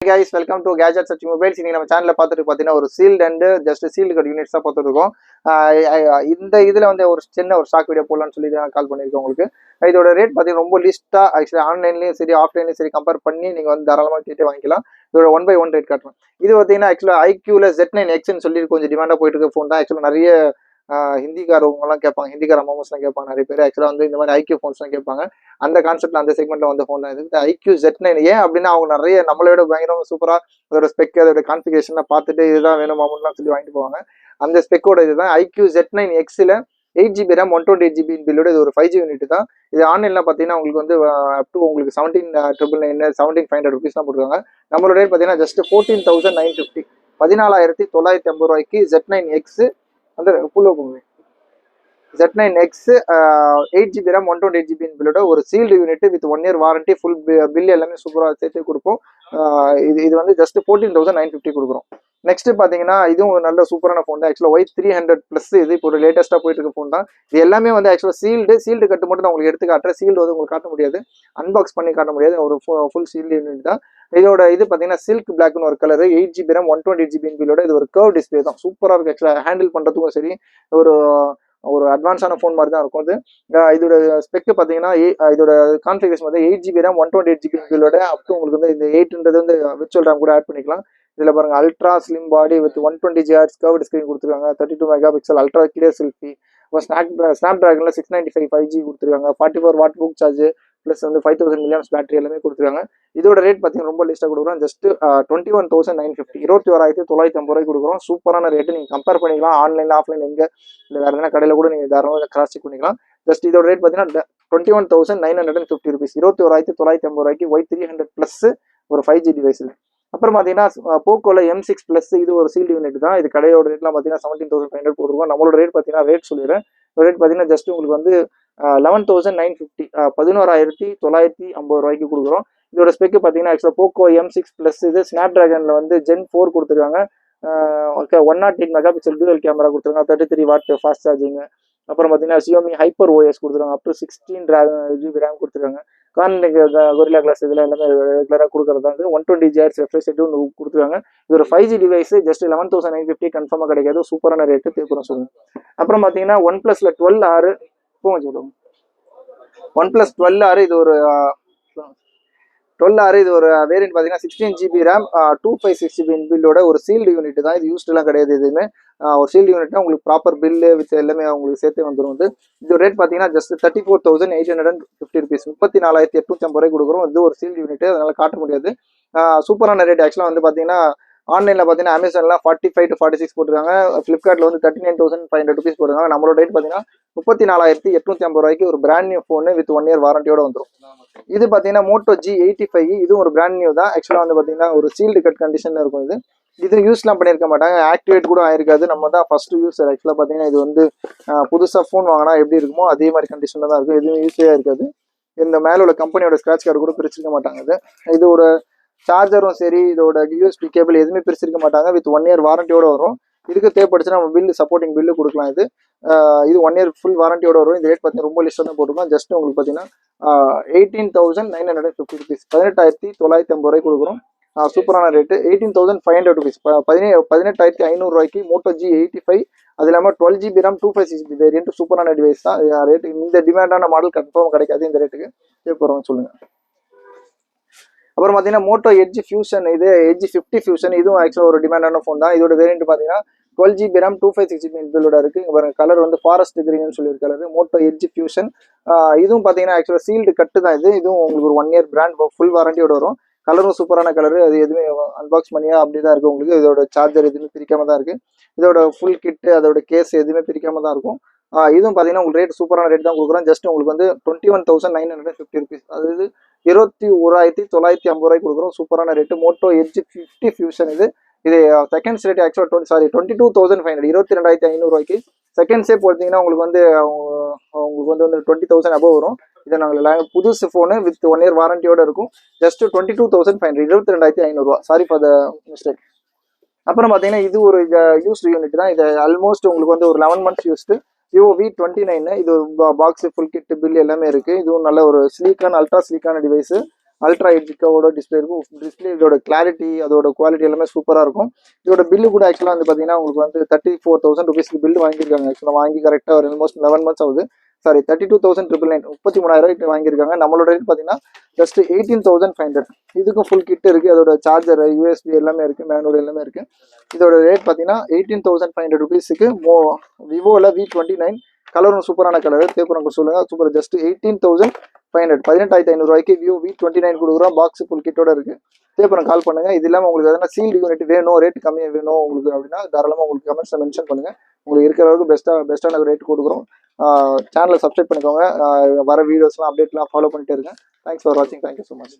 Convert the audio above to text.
guys, welcome to Gadget Search Mobiles. இன்னைக்கு நம்ம சேனல்ல பார்த்துட்டு பார்த்தீங்கன்னா ஒரு sealed and just sealed cut units தான் பார்த்துருக்கோம். இந்த இதில் வந்து ஒரு சின்ன ஒரு ஸ்டாக் வீடியோ போடலாம்னு சொல்லி தான் கால் பண்ணியிருக்கேன் உங்களுக்கு. இதோட ரேட் பார்த்தீங்கன்னா ரொம்ப லிஸ்ட்டாக ஆக்சுவலி ஆன்லைன்லேயும் சரி ஆஃப்லைன்லையும் சரி கம்பேர் பண்ணி நீங்கள் வந்து தாராளமாக கேட்டு வாங்கிக்கலாம். இதோட 1/1 ரேட் காட்டுறோம். இது பார்த்தீங்கன்னா ஆக்சுவலாக ஐக்யூவில் Z9Xன்னு சொல்லி கொஞ்சம் டிமாண்டாக போயிட்டு இருக்க ஃபோன் தான். ஆக்சுவலாக நிறைய ஹிந்திக்காரவங்கலாம் கேட்பாங்க, ஹிந்திக்கார மாமோஸ்லாம் கேட்பாங்க நிறைய பேர். ஆக்சுவலாக வந்து இந்த மாதிரி ஐக்யூ ஃபோன்ஸ்லாம் கேட்பாங்க. அந்த கான்செப்ட்ல அந்த செக்மெண்ட்ல வந்து ஃபோன் தான் இது. ஐக்யூ Z9 ஏன் அப்படின்னா அவங்க நிறைய நம்மளோட பயங்கரமாக சூப்பராக அதோட ஸ்பெக் அதோட கான்ஃபிகரேஷனை பார்த்துட்டு இதுதான் வேணும் மாமூலாம் சொல்லி வாங்கிட்டு போவாங்க. அந்த ஸ்பெக்கோட இதுதான் ஐக்யூ Z9Xல 8GB RAM 128GB பில்லோட இது ஒரு 5G யூனிட் தான். இது ஆன்லைன்ல பார்த்தீங்கன்னா உங்களுக்கு வந்து அப் டு உங்களுக்கு 17,999 17,500 rupees தான் போட்டுருக்காங்க. நம்மளோட ரேட் பார்த்தீங்கன்னா ஜஸ்ட் 14,950 14,950 ரூபாய்க்கு Z9X அந்த புல்லோ போங்க Z9X 8GB RAM 128GB பில்லோட ஒரு sealed unit with 1 year warranty full bill எல்லாமே சூப்பராக சேர்த்து கொடுப்போம். இது வந்து ஜஸ்ட் 14,950 கொடுக்குறோம். நெக்ஸ்ட் பார்த்தீங்கன்னா இதுவும் ஒரு நல்ல சூப்பரான ஃபோன் தான். ஆக்சுவலாக Y300+ இது இப்போ ஒரு லேட்டஸ்ட்டாக போயிட்டு இருக்க ஃபோன் தான். இது எல்லாமே வந்து ஆக்சுவலாக சீல்டு கட்டு மட்டும் தான் உங்களுக்கு எடுத்து காட்டுறேன். சீல்டு வந்து உங்களுக்கு காட்ட முடியாது, அன்பாக்ஸ் பண்ணி காட்ட முடியாது. ஒரு ஃபுல் சீல்டு யூனிட் தான். இதோட இது பார்த்தீங்கன்னா சில்க் பிளாக்னு ஒரு கலர் 8GB RAM 128GB பில்லோட இது ஒரு கர்வ் டிஸ்பிளே தான். சூப்பராக இருக்கும். ஆக்சுவலாக ஹேண்டில் பண்ணுறதுக்கும் சரி ஒரு அட்வான்ஸான ஃபோன் மாதிரி தான் இருக்கும். இதோட ஸ்பெக் பார்த்தீங்கன்னா இதோட கான்ஃபிகரேஷன் வந்து 8GB RAM 128GB பில்லோட up to உங்களுக்கு வந்து இந்த 8ன்றது வந்து விர்ச்சுவல் ரேம் கூட ஆட் பண்ணிக்கலாம். இதில் பாருங்க ultra slim body with 120Hz curved screen கொடுத்துருக்காங்க. 32 மெகாபிக்சல் அல்ட்ரா கிளியர் செல்ஃபி. இப்போ ஸ்னாப் டிராகனில் 695 5G கொடுத்துருக்காங்க. 44 வாட் புக் சார்ஜ் ப்ளஸ் வந்து 5000 mAh பேட்டரி எல்லாமே கொடுத்துருக்காங்க. இதோட ரேட் பார்த்தீங்கன்னா ரொம்ப லிஸ்ட்டாக கொடுக்குறோம். ஜஸ்ட் 21,950 21,950 ரூபாய்க்கு கொடுக்குறோம். சூப்பரான ரேட்டு. நீங்கள் கம்பேர் பண்ணிக்கலாம் ஆன்லைனில் ஆஃப்லைன் எங்கே இல்லை வேறு எதனா கடையில் கூட நீங்கள் தாராளமாக கிராஸ் செக் பண்ணிக்கலாம். ஜஸ்ட் இதோட ரேட் பார்த்தீங்கன்னா 21,950 rupees 21,950 ரூபாய்க்கு Y300+ ஒரு 5G டிவைஸ். அப்புறம் பார்த்தீங்கன்னா போக்கோல M6+ இது ஒரு சீல்டு யூனிட் தான். இது கடையோட ரேட்லாம் பார்த்தீங்கன்னா 17,500 போட்டுருக்கோம். நம்மளோட ரேட் பார்த்தீங்கன்னா ரேட் சொல்லிடுறேன். ரேட் பார்த்தீங்கன்னா ஜஸ்ட் உங்களுக்கு வந்து 11,950 11,950 ரூபாய்க்கு கொடுக்குறோம். இதோட ஸ்பெக் பார்த்தீங்கன்னா ஆக்சுவலாக போக்கோ M6+ இது ஸ்னாப் டிராகனில் வந்து Gen 4 கொடுத்துருக்காங்க. 108 மெகாபிக்சல் டூவல் கேமரா கொடுத்துருக்காங்க. 33 வாட் ஃபாஸ்ட் சார்ஜிங். அப்புறம் பார்த்தீங்கன்னா Xiaomi Hyper OS கொடுத்துருக்காங்க. அப் டு 16GB RAM கொடுத்துருக்காங்க. கொரில்லா கிளாஸ் இதில் எல்லாமே ரெகுலராக கொடுக்குறது வந்து 120Hz ரெஃப்ரெஷ் ரேட்டு ஒன்று கொடுத்துருக்காங்க. இது ஒரு 5G டிவைஸ். ஜஸ்ட் 11,950 கன்ஃபார்மாக கிடைக்காது. சூப்பரான ரேட்டு தேர்ப்புறம் சொல்லுங்கள். அப்புறம் பார்த்தீங்கன்னா OnePlusல 12R போங்க சொல்லுவோம். OnePlus 12R இது ஒரு 12R இது ஒரு வேரியன்ட் பார்த்தீங்கன்னா 16GB RAM 256GB பில்லோட ஒரு சீல்டு யூனிட் தான். இது யூஸ்டுலாம் கிடையாது. எதுவுமே ஒரு சீல்டு யூனிட்னா உங்களுக்கு ப்ராப்பர் பில்லு வித் எல்லாமே உங்களுக்கு சேர்த்து வந்துடும். இது ரேட் பார்த்தீங்கன்னா ஜஸ்ட் 34,850 rupees 34,850 ரூபாய் கொடுக்குறோம். இது ஒரு சீல்டு யூனிட், அதனால காட்ட முடியாது. சூப்பரான ரேட். ஆக்சுவலாக வந்து பார்த்தீங்கன்னா ஆன்லைனில் பார்த்தீங்கன்னா அமேசான்லாம் 45 to 46 போட்டுருக்காங்க. ஃப்ளிப்கார்ட்டில் வந்து 39,500 rupees போட்டுருக்காங்க. நம்மளோட ரேட் பார்த்தீங்கன்னா 34,850 ரூபாய்க்கு ஒரு brand new phone with 1 year வாரண்டியோட வந்துடும். இது பார்த்தீங்கன்னா Moto G85 இதுவும் ஒரு பிராண்ட் நியூ தான். ஆக்சுவலாக வந்து பார்த்தீங்கன்னா ஒரு சீல்டு கட் கண்டிஷனில் இருக்கும். இது யூஸ்லாம் பண்ணியிருக்க மாட்டாங்க, ஆக்டிவேட் கூட ஆயிருக்காது. நம்ம தான் ஃபர்ஸ்ட் யூஸர். ஆக்சுவலாக பார்த்தீங்கன்னா இது வந்து புதுசாக ஃபோன் வாங்கினா எப்படி இருக்குமோ அதே மாதிரி கண்டிஷனில் தான் இருக்கும். எதுவும் யூஸே இருக்காது. இந்த மேலே உள்ள கம்பெனியோட ஸ்க்ராட்ச் கார்டு கூட பிரிச்சிருக்க மாட்டாங்க. இது ஒரு சார்ஜரும் சரி இதோட USB கேபிள் எதுவுமே பிரிச்சிருக்க மாட்டாங்க. வித் 1 year வாரண்டியோட வரும். இதுக்கு தேவைப்படுச்சுன்னா நம்ம பில்லு சப்போர்ட்டிங் பில்லு கொடுக்கலாம். இது 1 year ஃபுல் வாரண்டியோட வரும். இந்த ரேட் பார்த்தீங்கன்னா ரொம்ப லிஸ்ட்டாக தான் போட்டுருக்கோம். ஜஸ்ட் உங்களுக்கு பார்த்தீங்கன்னா 18,950 rupees 18,950 ரூபாய் கொடுக்குறோம். சூப்பரான ரேட்டு. 18,500 rupees 18,500 ரூபாய்க்கு Moto G85 அது இல்லாமல் 12GB RAM 256GB வேரியன்ட் சூப்பரான டிவைஸ் தான். ரேட்டு இந்த டிமாண்டான மாடல் கன்ஃபார்ம் கிடைக்காது. இந்த ரேட்டுக்கு தேவைப்படுறோம் சொல்லுங்கள். அப்புறம் பார்த்தீங்கன்னா Moto Edge Fusion இது Edge 50 Fusion இதுவும் ஆக்சுவலாக ஒரு டிமாண்டான ஃபோன் தான். இதோட வேரியன்ட் பார்த்தீங்கன்னா 12GB RAM 256GB பில்லோட இருக்குது. இங்கே பாருங்க கலர் வந்து ஃபாரஸ்ட் கிரீன்னு சொல்லி ஒரு கலர் Moto Edge Fusion. இதுவும் பார்த்தீங்கன்னா ஆக்சுவலாக சீல்டு கட்டு தான். இதுவும் உங்களுக்கு ஒரு 1 year பிராண்ட் ஃபுல் வாரண்டியோட வரும். கலரும் சூப்பரான கலரு. அது எதுவுமே அன்பாக்ஸ் பண்ணியா அப்படி தான் இருக்குது உங்களுக்கு. இதோட சார்ஜர் எதுவுமே பிரிக்காம தான் இருக்குது. இதோட ஃபுல் கிட்டு அதோட கேஸ் எதுவுமே பிரிக்காம தான் இருக்கும். இதுவும் பார்த்தீங்கன்னா உங்களுக்கு ரேட் சூப்பரான ரேட் தான் கொடுக்குறோம். ஜஸ்ட் உங்களுக்கு வந்து 21,950 rupees அதாவது 21,950 ரூபாய்க்கு கொடுக்குறோம். சூப்பரான ரேட்டு. Moto Edge 50 Fusion இது செகண்ட்ஸ் ரேட் ஆக்சுவலாக 22,500 22,500 ரூபாய்க்கு செகண்ட்ஸே போட்டிங்கன்னா உங்களுக்கு வந்து 20,000 above வரும். இதை நாங்கள் புதுசு ஃபோனு வித் 1 year வாரண்டியோட இருக்கும். ஜஸ்ட் 22,500 22,500 ரூபா. Sorry for the mistake. அப்புறம் பார்த்தீங்கன்னா இது ஒரு யூஸ்டு யூனிட் தான். இது ஆல்மோஸ்ட் உங்களுக்கு வந்து ஒரு 11 months யூஸ்டு Vivo V29 இது ஒரு பாக்ஸ் ஃபுல் கிட் பில் எல்லாமே இருக்குது. இதுவும் நல்ல ஒரு ஸ்லீக்கான அல்ட்ரா ஸ்லீக்கான டிவைஸு. அல்ட்ரா எட்ஜிக்கோட டிஸ்பிளே இருக்கும். டிஸ்பிளே இதோட கிளாரிட்டி அதோட குவாலிட்டி எல்லாமே சூப்பராக இருக்கும். இதோட பில்லு கூட ஆக்சுவலாக வந்து பார்த்தீங்கன்னா உங்களுக்கு வந்து 34,000 ருபீஸ்க்கு பில்லு வாங்கியிருக்காங்க. ஆக்சுவலாக வாங்கி கரெக்டாக ஒரு ஆல்மோஸ்ட் 11 months ஆகுது. சாரி 32,999 33,000 வாங்கியிருக்காங்க. நம்மளோட ரேட் பார்த்தீங்கன்னா ஜஸ்ட் 18,500. இதுக்கும் ஃபுல் கிட் இருக்குது. அதோட சார்ஜர் யூஎஸ்பி எல்லாமே இருக்குது, மேனுவல் எல்லாமே இருக்குது. இதோட ரேட் பார்த்தீங்கன்னா 18,500 ருபீஸுக்கு விவோவில் V29 கலரும் சூப்பரான கலர் தேவைப்படுறவங்க சொல்லுங்கள். சூப்பர் ஜஸ்ட் 18,500 18,500 விவோ V29 கொடுக்குறோம். பாக்ஸ் ஃபுல் கிட்டோட இருக்குது. தேவைப்படுறவங்க கால் பண்ணுங்கள். இது இல்லாமல் உங்களுக்கு எதனா சீல்டு யூனிட் வேணும், ரேட் கம்மியாக வேணும் உங்களுக்கு அப்படின்னா தாராளமாக உங்களுக்கு கமெண்ட்ஸில் மென்ஷன் பண்ணுங்கள். உங்களுக்கு இருக்கிற அளவுக்கு பெஸ்ட்டான ரேட் கொடுக்குறோம். சேனலை சப்ஸ்கிரைப் பண்ணிக்கோங்க. வர வீடியோஸ்லாம் அப்டேட்லாம் ஃபாலோ பண்ணிட்டே இருக்கேன். தேங்க்ஸ் ஃபார் வாட்சிங். Thank you so much.